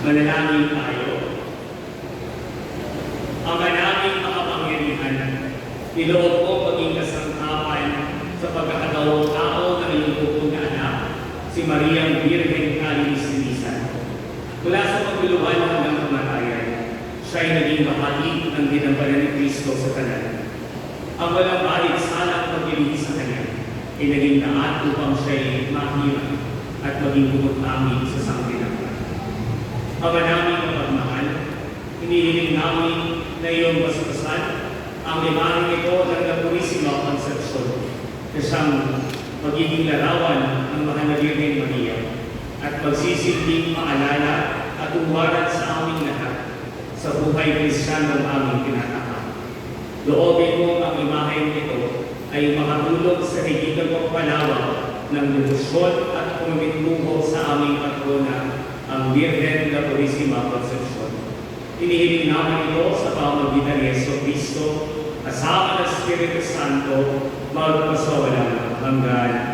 Manalangin tayo. Ama naming makapangyarihan, niloob ko maging kasangkapan sa pagkakatawang tao ng iyong bukod na anak, si Mariang Birhen Kalinisan. Mula sa pagluluhan hanggang kamatayan, siya ay naging bahagi ng ginampanan ni Kristo sa kanan. Ang walang bahid salang pagkilig sa Kanya ay naging daan upang siya ay mahirap at maging bumutangin sa sangkinapan. Ama namin mapagmahal, hinihiling namin na iyong basbasan ang imahe ito ng La Purisima Concepcion na siyang magiging larawan ng Mahal na Birhen Maria at magsisilbing paalala at uwaran sa aming lahat sa buhay Kristiyano ng aming tinatakam. Loobin mo ang imahe ito ay makatulog sa higit na pagpalawak ng debosyon at pagmitungo sa aming patrona, ang Birhen La Purisima Concepcion. Hinihiling namin ito sa pamamagitan ni Jesucristo, kasama ng Espiritu Santo, magpasawalang hanggan.